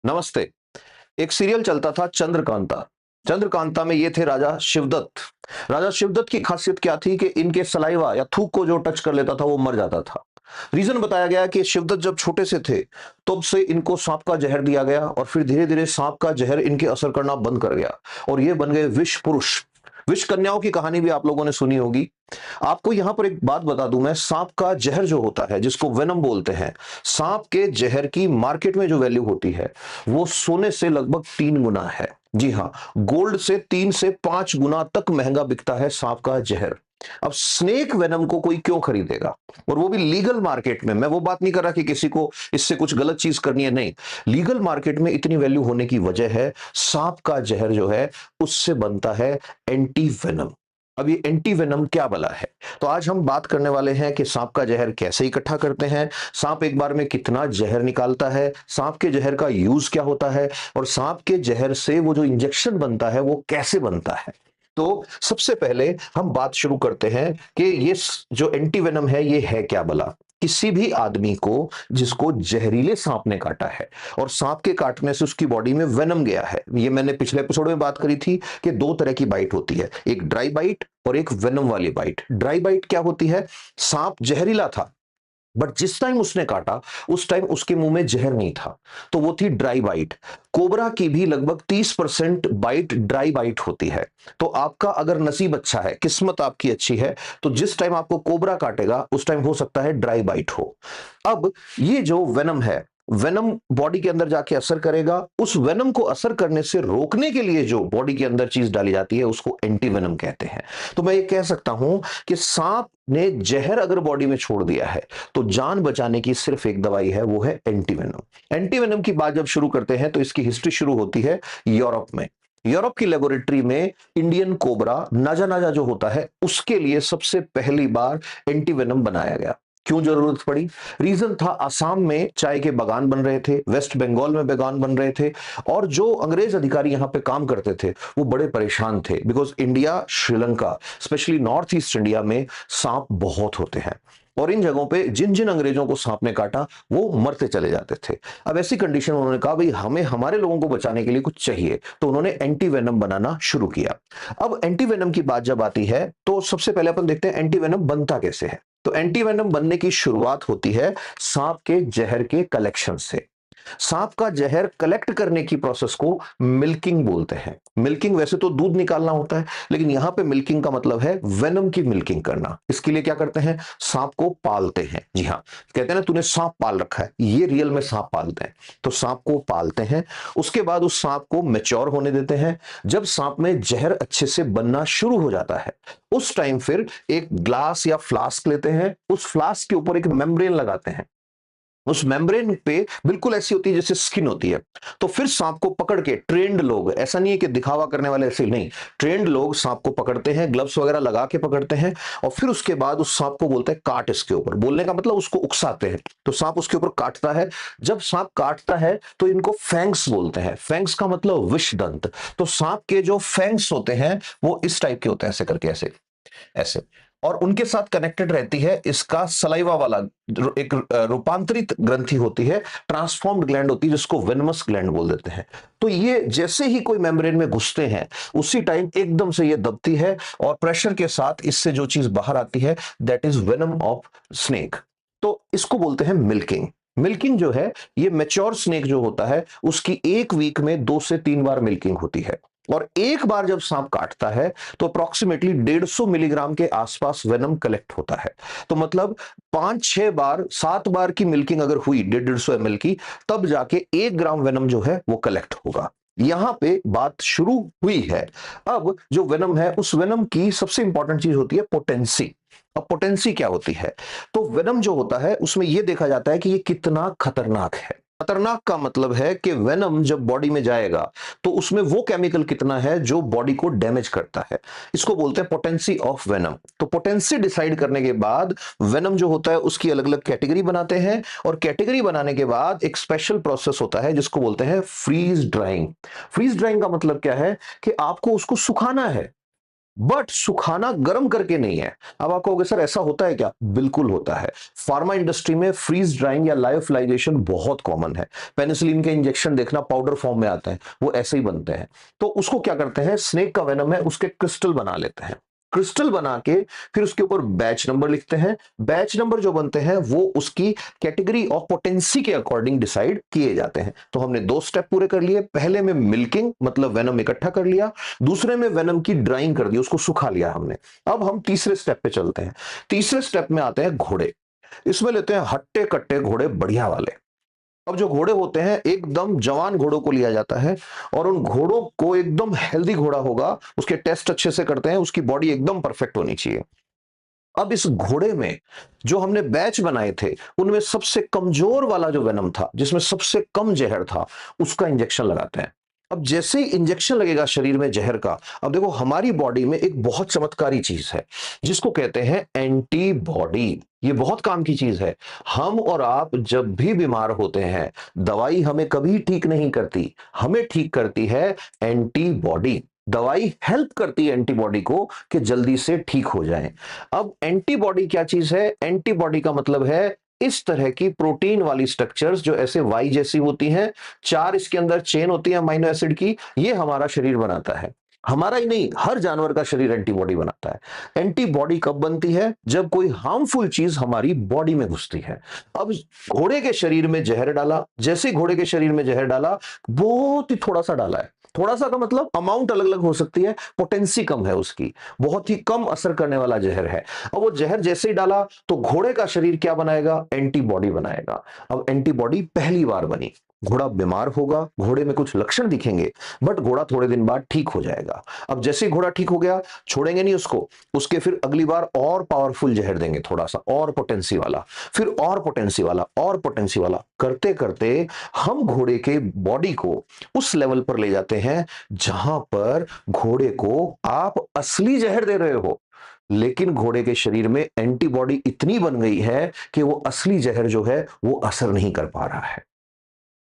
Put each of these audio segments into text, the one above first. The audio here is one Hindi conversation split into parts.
नमस्ते। एक सीरियल चलता था चंद्रकांता। चंद्रकांता में ये थे राजा शिवदत्त। राजा शिवदत्त की खासियत क्या थी कि इनके सलाइवा या थूक को जो टच कर लेता था वो मर जाता था। रीजन बताया गया कि शिवदत्त जब छोटे से थे तब से इनको सांप का जहर दिया गया और फिर धीरे धीरे सांप का जहर इनके असर करना बंद कर गया और ये बन गए विष पुरुष। विष कन्याओं की कहानी भी आप लोगों ने सुनी होगी। आपको यहां पर एक बात बता दूं मैं, सांप का जहर जो होता है जिसको वेनम बोलते हैं, सांप के जहर की मार्केट में जो वैल्यू होती है वो सोने से लगभग 3 गुना है। जी हाँ, गोल्ड से 3 से 5 गुना तक महंगा बिकता है सांप का जहर। अब स्नेक वेनम को कोई क्यों खरीदेगा, और वो भी लीगल मार्केट में। मैं वो बात नहीं कर रहा कि किसी को इससे कुछ गलत चीज करनी है, नहीं। लीगल मार्केट में इतनी वैल्यू होने की वजह है सांप का जहर जो है उससे बनता है एंटी वेनम। अब ये एंटी वेनम क्या भला है? तो आज हम बात करने वाले हैं कि सांप का जहर कैसे इकट्ठा करते हैं, सांप एक बार में कितना जहर निकालता है, सांप के जहर का यूज क्या होता है, और सांप के जहर से वो जो इंजेक्शन बनता है वो कैसे बनता है। तो सबसे पहले हम बात शुरू करते हैं कि ये जो एंटी वेनम है ये है क्या भला। किसी भी आदमी को जिसको जहरीले सांप ने काटा है और सांप के काटने से उसकी बॉडी में वेनम गया है, ये मैंने पिछले एपिसोड में बात करी थी कि दो तरह की बाइट होती है, एक ड्राई बाइट और एक वेनम वाली बाइट। ड्राई बाइट क्या होती है? सांप जहरीला था बट जिस टाइम उसने काटा उस टाइम उसके मुंह में जहर नहीं था, तो वो थी ड्राई बाइट। कोबरा की भी लगभग 30% बाइट ड्राई बाइट होती है। तो आपका अगर नसीब अच्छा है, किस्मत आपकी अच्छी है, तो जिस टाइम आपको कोबरा काटेगा उस टाइम हो सकता है ड्राई बाइट हो। अब ये जो वेनम है, वेनम बॉडी के अंदर जाके असर करेगा। उस वेनम को असर करने से रोकने के लिए जो बॉडी के अंदर चीज डाली जाती है उसको एंटी वेनम कहते हैं। तो मैं ये कह सकता हूं कि सांप ने जहर अगर बॉडी में छोड़ दिया है तो जान बचाने की सिर्फ एक दवाई है, वो है एंटीवेनम। एंटीवेनम की बात जब शुरू करते हैं तो इसकी हिस्ट्री शुरू होती है यूरोप में। यूरोप की लेबोरेटरी में इंडियन कोबरा नाजा नाजा जो होता है उसके लिए सबसे पहली बार एंटीवेनम बनाया गया। क्यों जरूरत पड़ी? रीजन था, आसाम में चाय के बागान बन रहे थे, वेस्ट बंगाल में बागान बन रहे थे, और जो अंग्रेज अधिकारी यहां पे काम करते थे वो बड़े परेशान थे because India, Sri Lanka, specially north east India में सांप बहुत होते हैं और इन जगहों पे जिन जिन अंग्रेजों को सांप ने काटा वो मरते चले जाते थे। अब ऐसी कंडीशन में उन्होंने कहा भाई हमें हमारे लोगों को बचाने के लिए कुछ चाहिए, तो उन्होंने एंटी वेनम बनाना शुरू किया। अब एंटी वेनम की बात जब आती है तो सबसे पहले अपन देखते हैं एंटी वेनम बनता कैसे है। तो एंटी वेनम बनने की शुरुआत होती है सांप के जहर के कलेक्शन से। सांप का जहर कलेक्ट करने की प्रोसेस को मिल्किंग बोलते हैं। मिल्किंग वैसे तो दूध निकालना होता है, लेकिन यहां पे मिल्किंग का मतलब है वेनम की मिल्किंग करना। इसके लिए क्या करते हैं? सांप को पालते हैं। जी हाँ, कहते हैं ना तूने सांप पाल रखा है, ये रियल में सांप पालते हैं। तो सांप को पालते हैं, उसके बाद उस सांप को मैच्योर होने देते हैं। जब सांप में जहर अच्छे से बनना शुरू हो जाता है उस टाइम फिर एक ग्लास या फ्लास्क लेते हैं, उस फ्लास्क के ऊपर एक मेम्ब्रेन लगाते हैं। उस मेम्ब्रेन पे बिल्कुल ऐसी होती है जैसे स्किन होती है। तो फिर सांप को पकड़ के ट्रेंड लोग, ऐसा नहीं है कि दिखावा करने वाले, ऐसे नहीं, ट्रेंड लोग सांप को पकड़ते हैं, ग्लव्स वगैरह लगा के पकड़ते हैं, और फिर उसके बाद उस सांप को बोलते हैं काट इसके ऊपर। बोलने का मतलब उसको उकसाते हैं, तो सांप उसके ऊपर काटता है। जब सांप काटता है तो इनको फैंक्स बोलते हैं। फैंक्स का मतलब विष दंत। तो सांप के जो फैंक्स होते हैं वो इस टाइप के होते हैं, ऐसे करके, ऐसे ऐसे। और उनके साथ कनेक्टेड रहती है इसका सलाइवा वाला एक रूपांतरित ग्रंथि होती है, ट्रांसफॉर्म्ड ग्लैंड होती है जिसको वेनमस ग्लैंड बोल देते हैं। तो ये जैसे ही कोई मेम्ब्रेन में घुसते हैं उसी टाइम एकदम से ये दबती है और प्रेशर के साथ इससे जो चीज बाहर आती है that is venom of snake. तो इसको बोलते हैं मिल्किंग। मिल्किंग जो है, ये मेच्योर स्नेक जो होता है उसकी एक वीक में 2 से 3 बार मिल्किंग होती है। और एक बार जब सांप काटता है तो अप्रोक्सीमेटली 150 मिलीग्राम के आसपास वेनम कलेक्ट होता है। तो मतलब 5-6 बार, 7 बार की मिल्किंग अगर हुई 150-150 ml की, तब जाके 1 ग्राम वेनम जो है वो कलेक्ट होगा। यहां पे बात शुरू हुई है। अब जो वेनम है उस वेनम की सबसे इंपॉर्टेंट चीज होती है पोटेंसी। अब पोटेंसी क्या होती है? तो वेनम जो होता है उसमें यह देखा जाता है कि ये कितना खतरनाक है। खतरनाक का मतलब है कि वेनम जब बॉडी में जाएगा तो उसमें वो केमिकल कितना है जो बॉडी को डैमेज करता है। इसको बोलते हैं पोटेंसी ऑफ वेनम। तो पोटेंसी डिसाइड करने के बाद वेनम जो होता है उसकी अलग अलग कैटेगरी बनाते हैं, और कैटेगरी बनाने के बाद एक स्पेशल प्रोसेस होता है जिसको बोलते हैं फ्रीज ड्राइंग। फ्रीज ड्राइंग का मतलब क्या है कि आपको उसको सुखाना है। बट सुखाना गर्म करके नहीं है। अब आप कहोगे सर ऐसा होता है क्या? बिल्कुल होता है। फार्मा इंडस्ट्री में फ्रीज ड्राइंग या लायोफिलाइजेशन बहुत कॉमन है। पेनिसिलिन के इंजेक्शन देखना पाउडर फॉर्म में आते हैं, वो ऐसे ही बनते हैं। तो उसको क्या करते हैं, स्नेक का वेनम है उसके क्रिस्टल बना लेते हैं। क्रिस्टल बना के फिर उसके ऊपर बैच नंबर लिखते हैं। बैच नंबर जो बनते हैं वो उसकी कैटेगरी ऑफ पोटेंसी के अकॉर्डिंग डिसाइड किए जाते हैं। तो हमने 2 स्टेप पूरे कर लिए। पहले में मिल्किंग मतलब वेनम इकट्ठा कर लिया, दूसरे में वेनम की ड्राइंग कर दी, उसको सुखा लिया हमने। अब हम तीसरे स्टेप पे चलते हैं। तीसरे स्टेप में आते हैं घोड़े। इसमें लेते हैं हट्टे कट्टे घोड़े बढ़िया वाले। अब जो घोड़े होते हैं एकदम जवान घोड़ों को लिया जाता है और उन घोड़ों को एकदम हेल्दी घोड़ा होगा, उसके टेस्ट अच्छे से करते हैं, उसकी बॉडी एकदम परफेक्ट होनी चाहिए। अब इस घोड़े में जो हमने बैच बनाए थे उनमें सबसे कमजोर वाला जो वेनम था, जिसमें सबसे कम जहर था, उसका इंजेक्शन लगाते हैं। अब जैसे ही इंजेक्शन लगेगा शरीर में जहर का, अब देखो हमारी बॉडी में एक बहुत चमत्कारी चीज है जिसको कहते हैं एंटीबॉडी। ये बहुत काम की चीज है। हम और आप जब भी बीमार होते हैं, दवाई हमें कभी ठीक नहीं करती, हमें ठीक करती है एंटीबॉडी। दवाई हेल्प करती है एंटीबॉडी को कि जल्दी से ठीक हो जाए। अब एंटीबॉडी क्या चीज है? एंटीबॉडी का मतलब है इस तरह की प्रोटीन वाली स्ट्रक्चर्स जो ऐसे वाई जैसी होती हैं, 4 इसके अंदर चेन होती है अमीनो एसिड की, ये हमारा शरीर बनाता है। हमारा ही नहीं, हर जानवर का शरीर एंटीबॉडी बनाता है। एंटीबॉडी कब बनती है? जब कोई हार्मफुल चीज हमारी बॉडी में घुसती है। अब घोड़े के शरीर में जहर डाला, जैसे घोड़े के शरीर में जहर डाला, बहुत ही थोड़ा सा डाला है। थोड़ा सा का मतलब अमाउंट अलग अलग हो सकती है, पोटेंसी कम है उसकी, बहुत ही कम असर करने वाला जहर है। अब वो जहर जैसे ही डाला तो घोड़े का शरीर क्या बनाएगा? एंटीबॉडी बनाएगा। अब एंटीबॉडी पहली बार बनी, घोड़ा बीमार होगा, घोड़े में कुछ लक्षण दिखेंगे, बट घोड़ा थोड़े दिन बाद ठीक हो जाएगा। अब जैसे ही घोड़ा ठीक हो गया, छोड़ेंगे नहीं उसको, उसके फिर अगली बार और पावरफुल जहर देंगे, थोड़ा सा और पोटेंसी वाला, फिर और पोटेंसी वाला और पोटेंसी वाला, करते करते हम घोड़े के बॉडी को उस लेवल पर ले जाते हैं जहां पर घोड़े को आप असली जहर दे रहे हो, लेकिन घोड़े के शरीर में एंटीबॉडी इतनी बन गई है कि वो असली जहर जो है वो असर नहीं कर पा रहा है।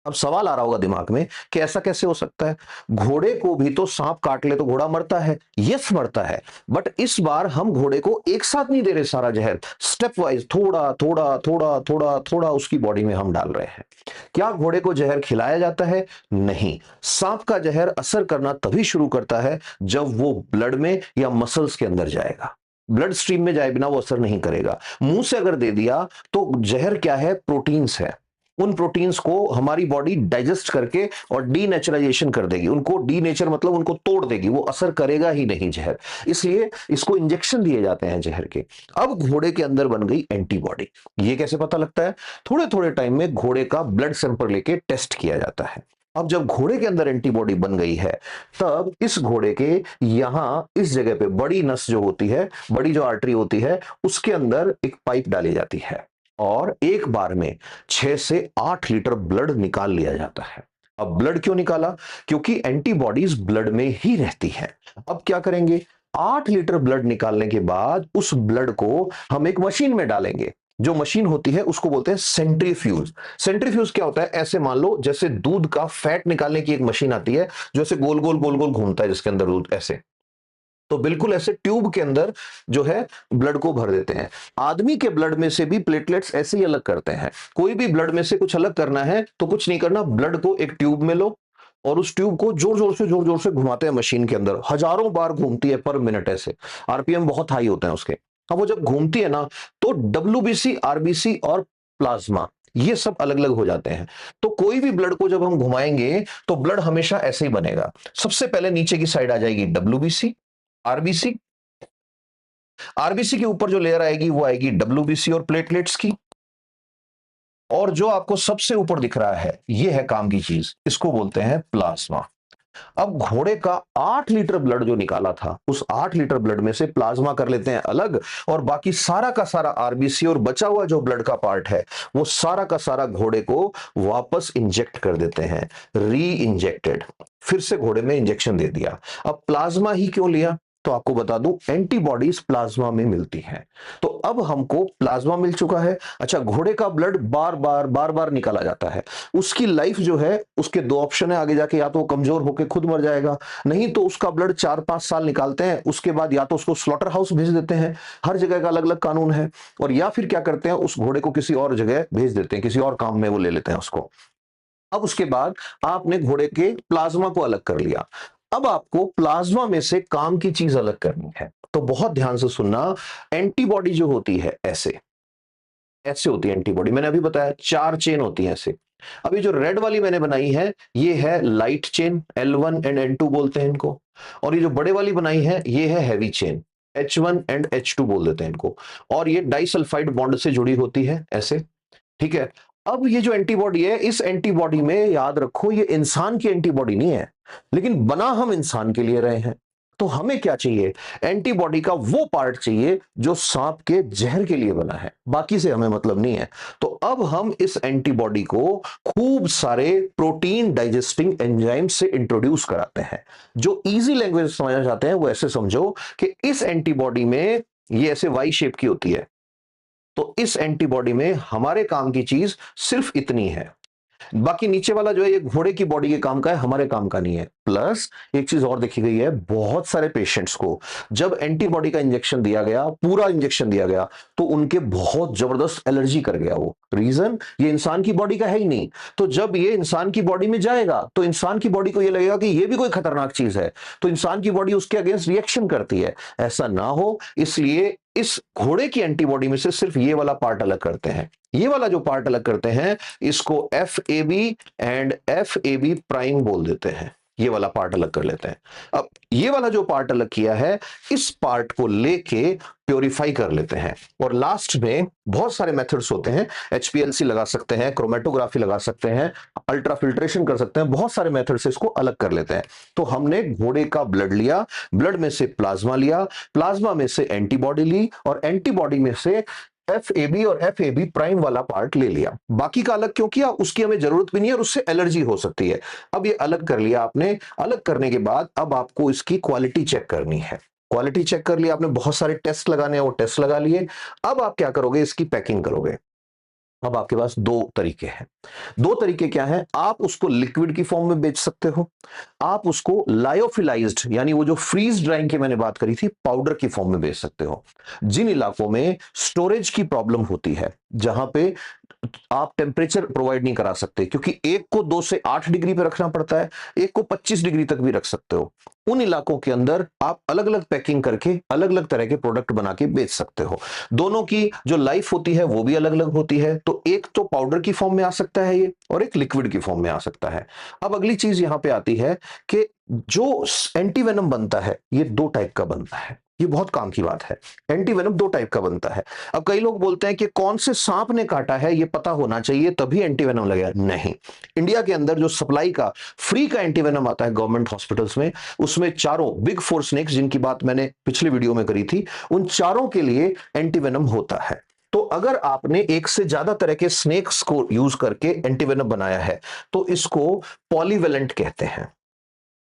अब सवाल आ रहा होगा दिमाग में कि ऐसा कैसे हो सकता है? घोड़े को भी तो सांप काट ले तो घोड़ा मरता है। यस मरता है, बट इस बार हम घोड़े को एक साथ नहीं दे रहे सारा जहर, स्टेप वाइज थोड़ा थोड़ा थोड़ा थोड़ा थोड़ा उसकी बॉडी में हम डाल रहे हैं। क्या घोड़े को जहर खिलाया जाता है? नहीं। सांप का जहर असर करना तभी शुरू करता है जब वो ब्लड में या मसल्स के अंदर जाएगा। ब्लड स्ट्रीम में जाए बिना वो असर नहीं करेगा। मुंह से अगर दे दिया तो जहर क्या है? प्रोटीन्स है। उन प्रोटीन्स को हमारी बॉडी डाइजेस्ट करके और डीनेचुराइजेशन कर देगी, उनको डीनेचर मतलब उनको तोड़ देगी, वो असर करेगा ही नहीं जहर। इसलिए इसको इंजेक्शन दिए जाते हैं जहर के। अब घोड़े के अंदर बन गई एंटीबॉडी। ये कैसे पता लगता है? थोड़े थोड़े टाइम में घोड़े का ब्लड सैंपल लेके टेस्ट किया जाता है। अब जब घोड़े के अंदर एंटीबॉडी बन गई है, तब इस घोड़े के यहां इस जगह पे बड़ी नस जो होती है, बड़ी जो आर्टरी होती है, उसके अंदर एक पाइप डाली जाती है और एक बार में 6 से 8 लीटर ब्लड निकाल लिया जाता है। अब ब्लड क्यों निकाला? क्योंकि एंटीबॉडीज ब्लड में ही रहती हैं। अब क्या करेंगे? 8 लीटर ब्लड निकालने के बाद उस ब्लड को हम एक मशीन में डालेंगे। जो मशीन होती है उसको बोलते हैं सेंट्रीफ्यूज। सेंट्रीफ्यूज क्या होता है? ऐसे मान लो जैसे दूध का फैट निकालने की एक मशीन आती है जो ऐसे गोल गोल गोल गोल घूमता है जिसके अंदर दूध ऐसे, तो बिल्कुल ऐसे ट्यूब के अंदर जो है ब्लड को भर देते हैं। आदमी के ब्लड में से भी प्लेटलेट्स ऐसे ही अलग करते हैं। कोई भी ब्लड में से कुछ अलग करना है तो कुछ नहीं करना, ब्लड को एक ट्यूब में लो और उस ट्यूब को जोर जोर से घुमाते हैं मशीन के अंदर, हजारों बार घूमती है पर मिनट ऐसे, आरपीएम बहुत हाई होते हैं उसके। अब वो जब घूमती है ना तो डब्ल्यूबीसी, आरबीसी और प्लाज्मा ये सब अलग अलग हो जाते हैं। तो कोई भी ब्लड को जब हम घुमाएंगे तो ब्लड हमेशा ऐसे ही बनेगा। सबसे पहले नीचे की साइड आ जाएगी डब्ल्यूबीसी, आरबीसी, आरबीसी के ऊपर जो लेयर आएगी वो आएगी डब्ल्यूबीसी और प्लेटलेट्स की, और जो आपको सबसे ऊपर दिख रहा है ये है काम की चीज, इसको बोलते हैं प्लाज्मा। अब घोड़े का 8 लीटर ब्लड जो निकाला था, उस 8 लीटर ब्लड में से प्लाज्मा कर लेते हैं अलग, और बाकी सारा का सारा आरबीसी और बचा हुआ जो ब्लड का पार्ट है वो सारा का सारा घोड़े को वापस इंजेक्ट कर देते हैं, री इंजेक्टेड। फिर से घोड़े में इंजेक्शन दे दिया। अब प्लाज्मा ही क्यों लिया? तो आपको बता दूं एंटीबॉडीज प्लाज्मा में मिलती हैं। तो अब हमको प्लाज्मा मिल चुका है। अच्छा, घोड़े का ब्लड बार बार निकाला जाता है, उसकी लाइफ जो है, उसके दो ऑप्शन है आगे जाके, या तो वो कमजोर होकर खुद मर जाएगा, नहीं तो उसका ब्लड 4-5 साल निकालते हैं, उसके बाद या तो उसको स्लॉटर हाउस भेज देते हैं, हर जगह का अलग अलग कानून है, और या फिर क्या करते हैं, उस घोड़े को किसी और जगह भेज देते हैं, किसी और काम में वो ले लेते हैं उसको। अब उसके बाद आपने घोड़े के प्लाज्मा को अलग कर लिया, अब आपको प्लाज्मा में से काम की चीज अलग करनी है। तो बहुत ध्यान से सुनना, एंटीबॉडी जो होती है ऐसे ऐसे होती है एंटीबॉडी, मैंने अभी बताया 4 चेन होती है ऐसे। अभी जो रेड वाली मैंने बनाई है ये है light chain, L1 and N2 बोलते हैं इनको, और ये जो बड़े वाली बनाई है ये है heavy chain, H1 and H2 बोल देते हैं इनको, और ये डाइसल्फाइड बॉन्ड से जुड़ी होती है ऐसे। ठीक है, अब ये जो एंटीबॉडी है, इस एंटीबॉडी में याद रखो ये इंसान की एंटीबॉडी नहीं है, लेकिन बना हम इंसान के लिए रहे हैं। तो हमें क्या चाहिए, एंटीबॉडी का वो पार्ट चाहिए जो सांप के जहर के लिए बना है, बाकी से हमें मतलब नहीं है। तो अब हम इस एंटीबॉडी को खूब सारे प्रोटीन डाइजेस्टिंग एंजाइम से इंट्रोड्यूस कराते हैं। जो इजी लैंग्वेज समझना चाहते हैं वो ऐसे समझो कि इस एंटीबॉडी में ये ऐसे वाई शेप की होती है, तो इस एंटीबॉडी में हमारे काम की चीज सिर्फ इतनी है, बाकी नीचे वाला जो है ये घोड़े की बॉडी के काम का है, हमारे काम का नहीं है। प्लस एक चीज और देखी गई है, बहुत सारे पेशेंट्स को जब एंटीबॉडी का इंजेक्शन दिया गया, पूरा इंजेक्शन दिया गया, तो उनके बहुत जबरदस्त एलर्जी कर गया वो। रीजन, ये इंसान की बॉडी का है ही नहीं, तो जब ये इंसान की बॉडी में जाएगा तो इंसान की बॉडी को ये लगेगा कि ये भी कोई खतरनाक चीज है, तो इंसान की बॉडी उसके अगेंस्ट रिएक्शन करती है। ऐसा ना हो इसलिए इस घोड़े की एंटीबॉडी में से सिर्फ ये वाला पार्ट अलग करते हैं। ये वाला जो पार्ट अलग करते हैं इसको FAB एंड FAB प्राइम बोल देते हैं, ये वाला पार्ट अलग कर लेते हैं। अब ये वाला जो पार्ट अलग किया है, इस पार्ट को लेके प्योरीफाई कर लेते हैं, और लास्ट में बहुत सारे मेथड्स होते हैं, HPLC लगा सकते हैं, क्रोमेटोग्राफी लगा सकते हैं, अल्ट्रा फिल्ट्रेशन कर सकते हैं, बहुत सारे मेथड से इसको अलग कर लेते हैं। तो हमने घोड़े का ब्लड लिया, ब्लड में से प्लाज्मा लिया, प्लाज्मा में से एंटीबॉडी ली, और एंटीबॉडी में से FAB और FAB प्राइम वाला पार्ट ले लिया। बाकी का अलग क्यों किया, उसकी हमें जरूरत भी नहीं है और उससे एलर्जी हो सकती है। अब ये अलग कर लिया आपने, अलग करने के बाद अब आपको इसकी क्वालिटी चेक करनी है। क्वालिटी चेक कर लिया आपने, बहुत सारे टेस्ट लगाने हैं वो टेस्ट लगा लिए। अब आप क्या करोगे, इसकी पैकिंग करोगे। अब आपके पास दो तरीके हैं। दो तरीके क्या हैं, आप उसको लिक्विड की फॉर्म में बेच सकते हो, आप उसको लायोफिलाइज्ड यानी वो जो फ्रीज ड्राइंग की मैंने बात करी थी पाउडर की फॉर्म में बेच सकते हो। जिन इलाकों में स्टोरेज की प्रॉब्लम होती है, जहां पे आप टेम्परेचर प्रोवाइड नहीं करा सकते, क्योंकि एक को 2 से 8 डिग्री पे रखना पड़ता है, एक को 25 डिग्री तक भी रख सकते हो, उन इलाकों के अंदर आप अलग अलग पैकिंग करके अलग अलग तरह के प्रोडक्ट बना के बेच सकते हो। दोनों की जो लाइफ होती है वो भी अलग अलग होती है, तो एक तो पाउडर की फॉर्म में आ सकता है ये, और एक लिक्विड की फॉर्म में आ सकता है। अब अगली चीज यहां पे आती है कि जो एंटीवेनम बनता है ये 2 टाइप का बनता है, ये बहुत काम की बात है। एंटीवेनम 2 टाइप का बनता है। अब कई लोग बोलते हैं कि कौन से सांप ने काटा है ये पता होना चाहिए तभी एंटीवेनम लगेगा, नहीं। इंडिया के अंदर जो सप्लाई का फ्री का एंटीवेनम आता है गवर्नमेंट हॉस्पिटल्स में, उसमें चारों बिग 4 स्नेक्स जिनकी बात मैंने पिछले वीडियो में करी थी, उन चारों के लिए एंटीवेनम होता है। तो अगर आपने एक से ज्यादा तरह के स्नेक्स को यूज करके एंटीवेनम बनाया है तो इसको पॉलीवेलेंट कहते हैं।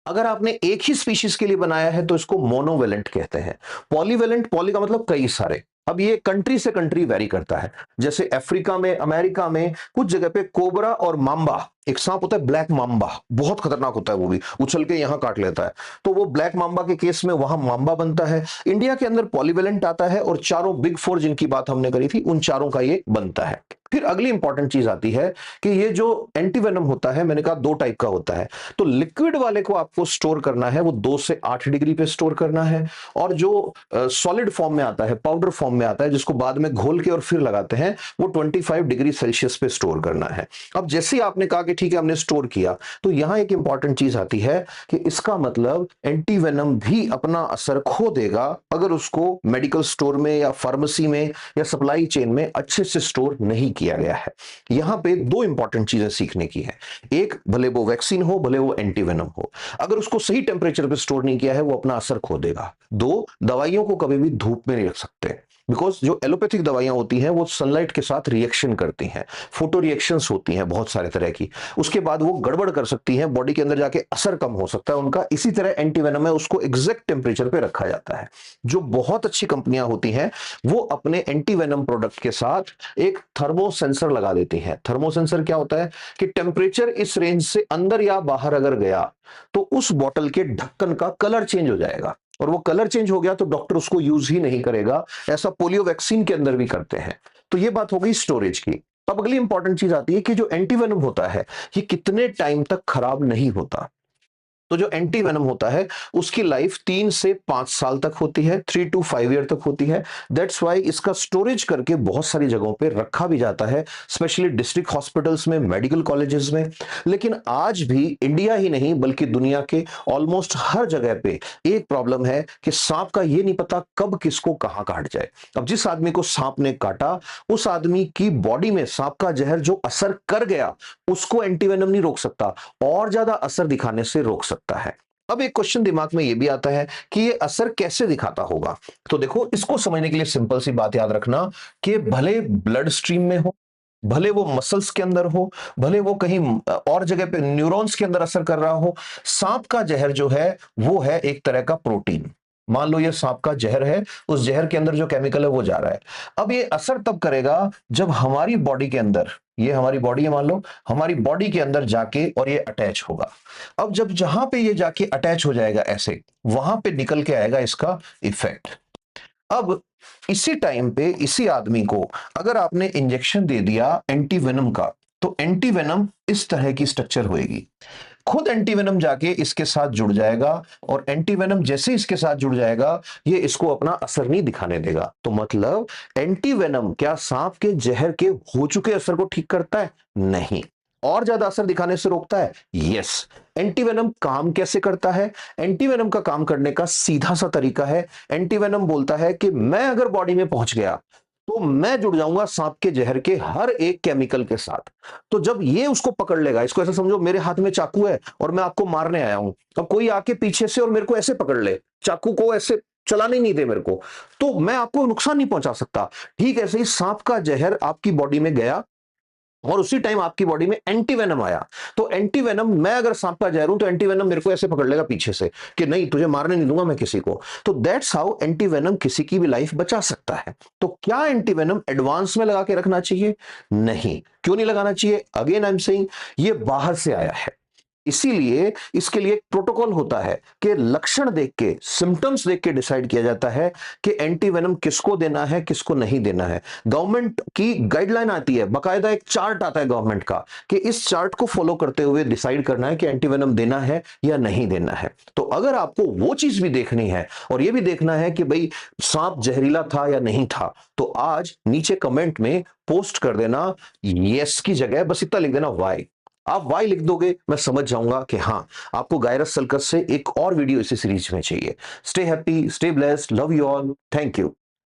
अगर आपने एक ही स्पीशीज के लिए बनाया है तो इसको मोनोवेलेंट कहते हैं। पॉलीवेलेंट, पॉली का मतलब कई सारे। अब ये कंट्री से कंट्री वेरी करता है, जैसे अफ्रीका में, अमेरिका में कुछ जगह पे कोबरा और मांबा, एक सांप होता है ब्लैक मांबा, बहुत खतरनाक होता है, वो भी उछल के यहां काट लेता है, तो वो ब्लैक मांबा के केस में वहां मांबा बनता है। इंडिया के अंदर पॉलीवेलेंट आता है और चारों बिग 4 जिनकी बात हमने करी थी उन चारों का ये बनता है। फिर अगली इंपॉर्टेंट चीज आती है कि ये जो एंटीवेनम होता है, मैंने कहा 2 टाइप का होता है, तो लिक्विड वाले को आपको स्टोर करना है वो 2 से 8 डिग्री पे स्टोर करना है, और जो सॉलिड फॉर्म में आता है, पाउडर फॉर्म में आता है, जिसको बाद में घोल के और फिर लगाते हैं, वो 25 डिग्री सेल्सियस पे स्टोर करना है। अब जैसे आपने कहा कि ठीक है हमने स्टोर किया, तो यहां एक इंपॉर्टेंट चीज आती है कि इसका मतलब एंटीवेनम भी अपना असर खो देगा अगर उसको मेडिकल स्टोर में या फार्मेसी में या सप्लाई चेन में अच्छे से स्टोर नहीं किया गया है। यहां पे 2 इंपॉर्टेंट चीजें सीखने की है, एक भले वो वैक्सीन हो भले वो एंटीवेनम हो, अगर उसको सही टेम्परेचर पे स्टोर नहीं किया है वो अपना असर खो देगा। 2, दवाइयों को कभी भी धूप में नहीं रख सकते। बिकॉज जो एलोपैथिक दवाइयां होती हैं वो सनलाइट के साथ रिएक्शन करती हैं, फोटो रिएक्शंस होती हैं बहुत सारे तरह की, उसके बाद वो गड़बड़ कर सकती हैं, बॉडी के अंदर जाके असर कम हो सकता है उनका। इसी तरह एंटीवेनम है, उसको एग्जैक्ट टेम्परेचर पे रखा जाता है। जो बहुत अच्छी कंपनियां होती हैं वो अपने एंटीवेनम प्रोडक्ट के साथ एक थर्मो सेंसर लगा देती हैं। थर्मो सेंसर क्या होता है कि टेम्परेचर इस रेंज से अंदर या बाहर अगर गया तो उस बॉटल के ढक्कन का कलर चेंज हो जाएगा, और वो कलर चेंज हो गया तो डॉक्टर उसको यूज ही नहीं करेगा। ऐसा पोलियो वैक्सीन के अंदर भी करते हैं। तो ये बात हो गई स्टोरेज की। अब अगली इंपॉर्टेंट चीज आती है कि जो एंटीवेनम होता है ये कितने टाइम तक खराब नहीं होता। तो जो एंटी वेनम होता है उसकी लाइफ 3 से 5 साल तक होती है, 3 to 5 ईयर तक होती है। दैट्स वाई इसका स्टोरेज करके बहुत सारी जगहों पे रखा भी जाता है, स्पेशली डिस्ट्रिक्ट हॉस्पिटल्स में, मेडिकल कॉलेजेस में। लेकिन आज भी इंडिया ही नहीं बल्कि दुनिया के ऑलमोस्ट हर जगह पे एक प्रॉब्लम है कि सांप का ये नहीं पता कब किसको कहां काट जाए। अब जिस आदमी को सांप ने काटा उस आदमी की बॉडी में सांप का जहर जो असर कर गया उसको एंटीवेनम नहीं रोक सकता, और ज्यादा असर दिखाने से रोक सकता है। अब एक क्वेश्चन दिमाग में यह भी आता है कि ये असर कैसे दिखाता होगा। तो देखो, इसको समझने के लिए सिंपल सी बात याद रखना कि भले ब्लड स्ट्रीम में हो, भले वो मसल्स के अंदर हो, भले वो कहीं और जगह पे न्यूरॉन्स के अंदर असर कर रहा हो, सांप का जहर जो है वो है एक तरह का प्रोटीन। मान लो ये सांप का जहर है, उस जहर के अंदर जो केमिकल है वो जा रहा है। अब ये असर तब करेगा जब हमारी बॉडी के अंदर, ये हमारी बॉडी है मान लो, हमारी बॉडी के अंदर जाके और ये अटैच होगा। अब जब जहां पे ये जाके अटैच हो जाएगा ऐसे, वहां पे निकल के आएगा इसका इफेक्ट। अब इसी टाइम पे इसी आदमी को अगर आपने इंजेक्शन दे दिया एंटीवेनम का, तो एंटीवेनम इस तरह की स्ट्रक्चर होएगी। खुद एंटीवेनम जाके इसके साथ जुड़ जाएगा, और एंटीवेनम जैसे इसके साथ जुड़ जाएगा ये इसको अपना असर नहीं दिखाने देगा। तो मतलब एंटीवेनम क्या सांप के जहर के हो चुके असर को ठीक करता है? नहीं। और ज्यादा असर दिखाने से रोकता है? यस। एंटीवेनम काम कैसे करता है? एंटीवेनम का काम करने का सीधा सा तरीका है। एंटीवेनम बोलता है कि मैं अगर बॉडी में पहुंच गया तो मैं जुड़ जाऊंगा सांप के जहर के हर एक केमिकल के साथ। तो जब ये उसको पकड़ लेगा, इसको ऐसा समझो मेरे हाथ में चाकू है और मैं आपको मारने आया हूं, अब कोई आके पीछे से और मेरे को ऐसे पकड़ ले, चाकू को ऐसे चलाने नहीं दे मेरे को, तो मैं आपको नुकसान नहीं पहुंचा सकता। ठीक ऐसे ही सांप का जहर आपकी बॉडी में गया और उसी टाइम आपकी बॉडी में एंटीवेनम आया, तो एंटीवेनम, मैं अगर सांप का जहर हूं तो एंटीवेनम मेरे को ऐसे पकड़ लेगा पीछे से कि नहीं तुझे मारने नहीं दूंगा मैं किसी को। तो दैट्स हाउ एंटीवेनम किसी की भी लाइफ बचा सकता है। तो क्या एंटीवेनम एडवांस में लगा के रखना चाहिए? नहीं। क्यों नहीं लगाना चाहिए? अगेन आई एम सेइंग, ये बाहर से आया है, इसीलिए इसके लिए एक प्रोटोकॉल होता है कि लक्षण देख के, सिम्टम्स देख के डिसाइड किया जाता है कि एंटीवेनम किसको देना है किसको नहीं देना है। गवर्नमेंट की गाइडलाइन आती है, बकायदा एक चार्ट आता है गवर्नमेंट का कि इस चार्ट को फॉलो करते हुए डिसाइड करना है कि एंटीवेनम देना है या नहीं देना है। तो अगर आपको वो चीज भी देखनी है और ये भी देखना है कि भाई सांप जहरीला था या नहीं था, तो आज नीचे कमेंट में पोस्ट कर देना यस की जगह बस इतना लिख देना वाई। आप वाई लिख दोगे मैं समझ जाऊंगा कि हाँ आपको गायरस सर्कस से एक और वीडियो इसी सीरीज में चाहिए। Stay happy, stay blessed, love you all, thank you.